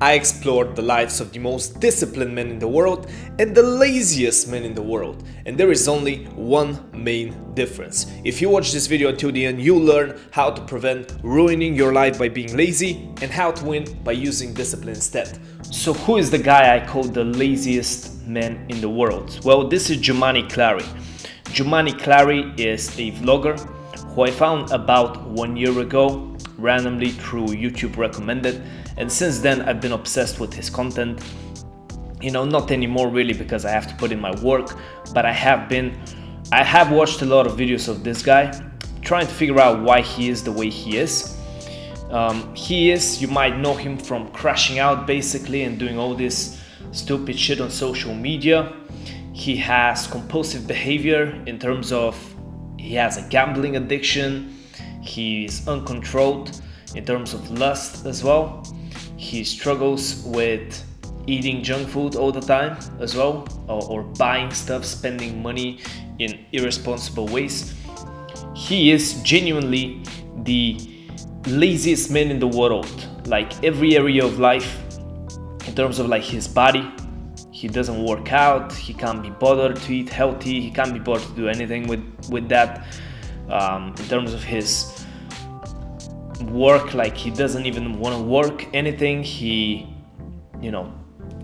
I explored the lives of the most disciplined men in the world and the laziest men in the world, and there is only one main difference. If you watch this video until the end, you'll learn how to prevent ruining your life by being lazy and how to win by using discipline instead. So who is the guy I call the laziest man in the world? Well, this is Jumani Clary. Jumani Clary is a vlogger who I found about 1 year ago, randomly through YouTube recommended, and since then I've been obsessed with his content. Not anymore really, because I have to put in my work, but I have watched a lot of videos of this guy, trying to figure out why he is the way he is. You might know him from crashing out basically and doing all this stupid shit on social media. He has compulsive behavior in terms of he has a gambling addiction. He's uncontrolled in terms of lust as well. He struggles with eating junk food all the time as well, or buying stuff, spending money in irresponsible ways. He is genuinely the laziest man in the world, like every area of life. In terms of like his body, he doesn't work out, he can't be bothered to eat healthy, he can't be bothered to do anything with that. In terms of his work, like he doesn't even want to work anything. He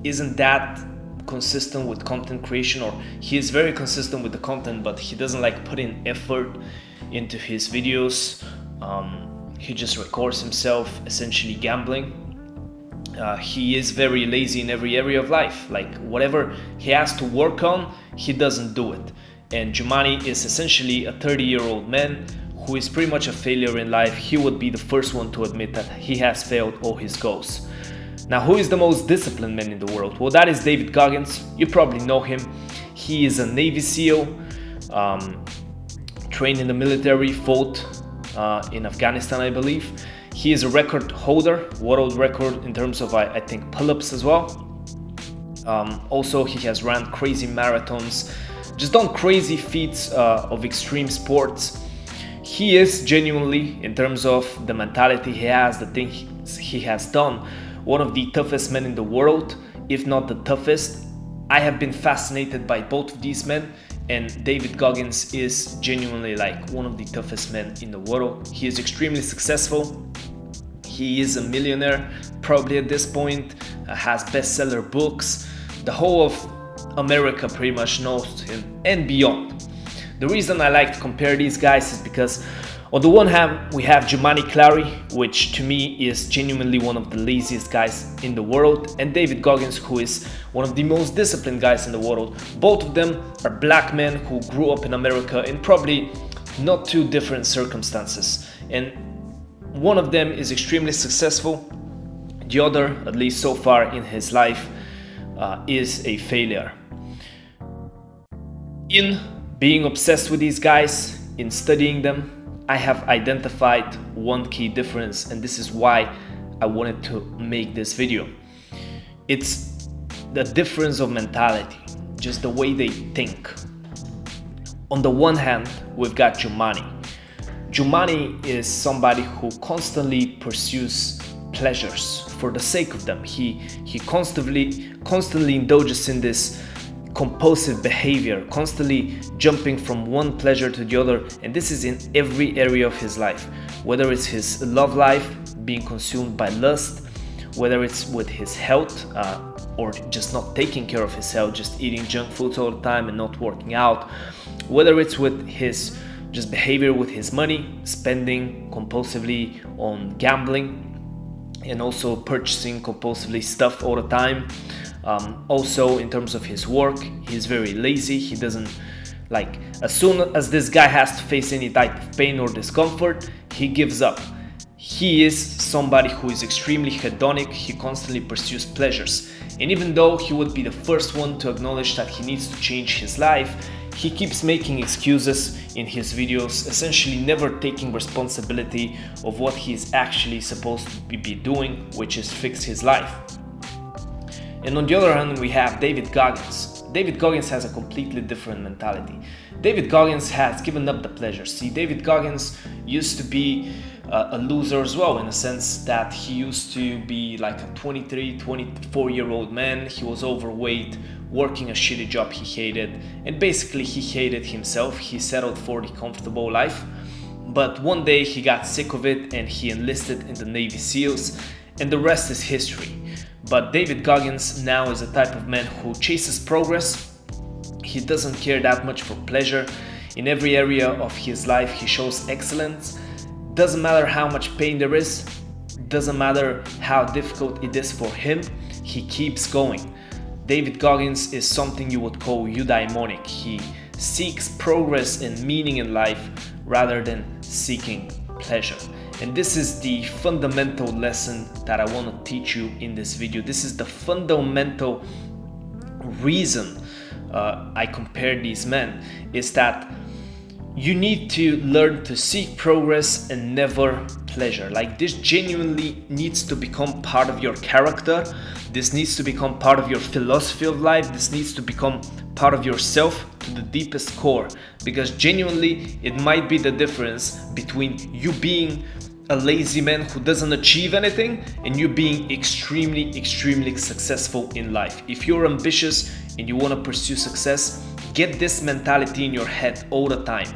isn't that consistent with content creation, or he is very consistent with the content, but he doesn't like put in effort into his videos. He just records himself essentially gambling. He is very lazy in every area of life. Like whatever he has to work on, he doesn't do it. And Jumani is essentially a 30-year-old man who is pretty much a failure in life. He would be the first one to admit that he has failed all his goals. Now, who is the most disciplined man in the world? Well, that is David Goggins. You probably know him. He is a Navy SEAL, trained in the military, fought in Afghanistan, I believe. He is a record holder, world record in terms of, I think, pull-ups as well. Also, he has ran crazy marathons, just done crazy feats of extreme sports. He is genuinely, in terms of the mentality he has, the things he has done, one of the toughest men in the world, if not the toughest. I have been fascinated by both of these men, and David Goggins is genuinely like one of the toughest men in the world. He is extremely successful. He is a millionaire probably at this point, has bestseller books. The whole of America pretty much knows him and beyond. The reason I like to compare these guys is because on the one hand we have Jumani Clary, which to me is genuinely one of the laziest guys in the world, and David Goggins, who is one of the most disciplined guys in the world. Both of them are black men who grew up in America in probably not too different circumstances, and one of them is extremely successful. The other, at least so far in his life, is a failure. In being obsessed with these guys, in studying them, I have identified one key difference, and this is why I wanted to make this video. It's the difference of mentality, just the way they think. On the one hand, we've got Jumani. Jumani is somebody who constantly pursues pleasures for the sake of them. He constantly indulges in this compulsive behavior, constantly jumping from one pleasure to the other, and this is in every area of his life, whether it's his love life being consumed by lust, whether it's with his health, or just not taking care of his health, just eating junk foods all the time and not working out, whether it's with his just behavior with his money, spending compulsively on gambling, and also purchasing compulsively stuff all the time. Also in terms of his work, he's very lazy. He doesn't like, as soon as this guy has to face any type of pain or discomfort, he gives up. He is somebody who is extremely hedonic. He constantly pursues pleasures, and even though he would be the first one to acknowledge that he needs to change his life, he keeps making excuses in his videos, essentially never taking responsibility of what he is actually supposed to be doing, which is fix his life. And on the other hand, we have David Goggins. David Goggins has a completely different mentality. David Goggins has given up the pleasure. See, David Goggins used to be a loser as well, in a sense that he used to be like a 23, 24-year-old man. He was overweight, working a shitty job he hated, and basically he hated himself. He settled for the comfortable life. But one day he got sick of it and he enlisted in the Navy SEALs, and the rest is history. But David Goggins now is a type of man who chases progress. He doesn't care that much for pleasure. In every area of his life he shows excellence. Doesn't matter how much pain there is, doesn't matter how difficult it is for him, he keeps going. David Goggins is something you would call eudaimonic. He seeks progress and meaning in life rather than seeking pleasure. And this is the fundamental lesson that I want to teach you in this video. This is the fundamental reason I compare these men, is that you need to learn to seek progress and never pleasure. Like, this genuinely needs to become part of your character. This needs to become part of your philosophy of life. This needs to become part of yourself to the deepest core, because genuinely it might be the difference between you being a lazy man who doesn't achieve anything and you being extremely successful in life. If you're ambitious and you want to pursue success, get this mentality in your head all the time.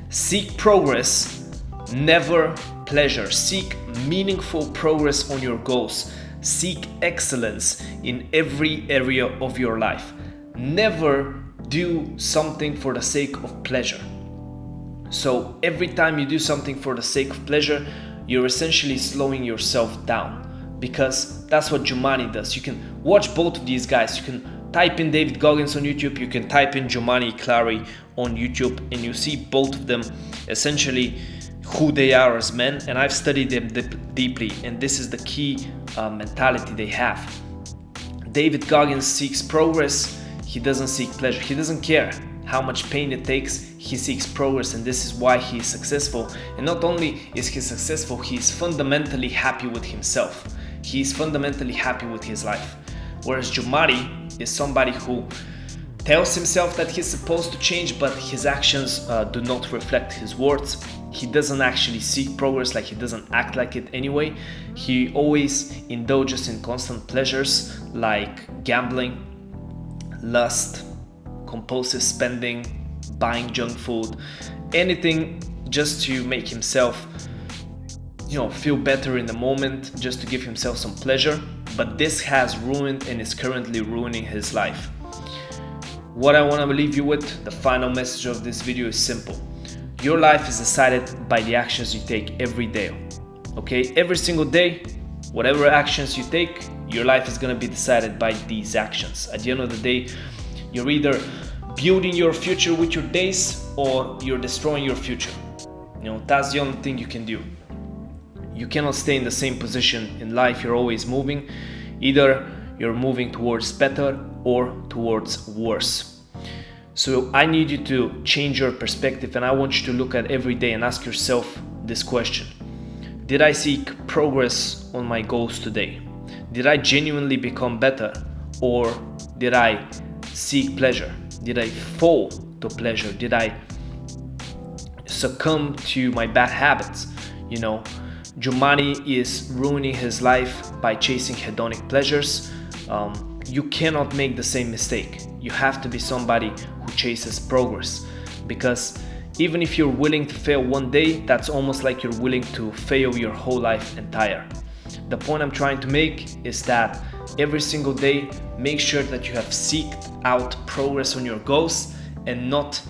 Seek progress, never pleasure. Seek meaningful progress on your goals. Seek excellence in every area of your life. Never do something for the sake of pleasure. So every time you do something for the sake of pleasure, you're essentially slowing yourself down, because that's what Jumanji does. You can watch both of these guys. You can type in David Goggins on YouTube, you can type in Jumanji Clary on YouTube, and you see both of them essentially who they are as men. And I've studied them deeply, and this is the key mentality they have. David Goggins seeks progress. He doesn't seek pleasure. He doesn't care how much pain it takes. He seeks progress, and this is why he is successful. And not only is he successful, he is fundamentally happy with himself. He is fundamentally happy with his life. Whereas Jumanji is somebody who tells himself that he's supposed to change, but his actions do not reflect his words. He doesn't actually seek progress, like he doesn't act like it anyway. He always indulges in constant pleasures like gambling, lust, compulsive spending, buying junk food, anything just to make himself, feel better in the moment, just to give himself some pleasure. But this has ruined and is currently ruining his life. What I want to leave you with, the final message of this video, is simple. Your life is decided by the actions you take every day. Okay, every single day, whatever actions you take, your life is going to be decided by these actions. At the end of the day, you're either building your future with your days or you're destroying your future. That's the only thing you can do. You cannot stay in the same position in life. You're always moving. Either you're moving towards better or towards worse. So I need you to change your perspective, and I want you to look at every day and ask yourself this question. Did I seek progress on my goals today? Did I genuinely become better, or did I seek pleasure? Did I fall to pleasure? Did I succumb to my bad habits? Jumanji is ruining his life by chasing hedonic pleasures. You cannot make the same mistake. You have to be somebody who chases progress, because even if you're willing to fail one day, that's almost like you're willing to fail your whole life entire. The point I'm trying to make is that every single day, make sure that you have seeked out progress on your goals and not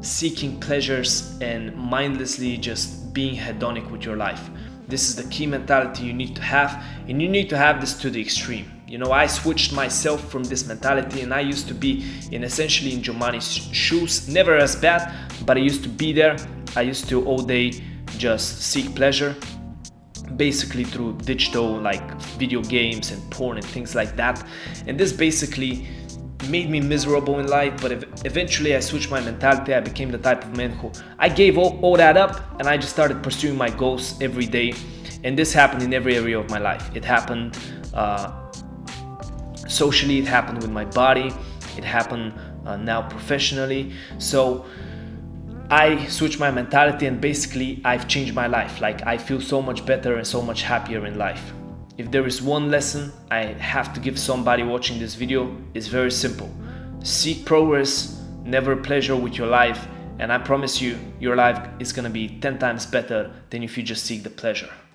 seeking pleasures and mindlessly just being hedonic with your life. This is the key mentality you need to have, and you need to have this to the extreme. I switched myself from this mentality, and I used to be essentially in Jumanji's shoes. Never as bad, but I used to be there. I used to all day just seek pleasure, basically through digital, like video games and porn and things like that. And this basically made me miserable in life. But eventually I switched my mentality. I became the type of man who I gave all that up, and I just started pursuing my goals every day. And this happened in every area of my life. It happened socially, it happened with my body, it happened now professionally. So I switched my mentality and basically I've changed my life. Like, I feel so much better and so much happier in life. If there is one lesson I have to give somebody watching this video, it's very simple. Seek progress, never pleasure with your life, and I promise you, your life is gonna be 10 times better than if you just seek the pleasure.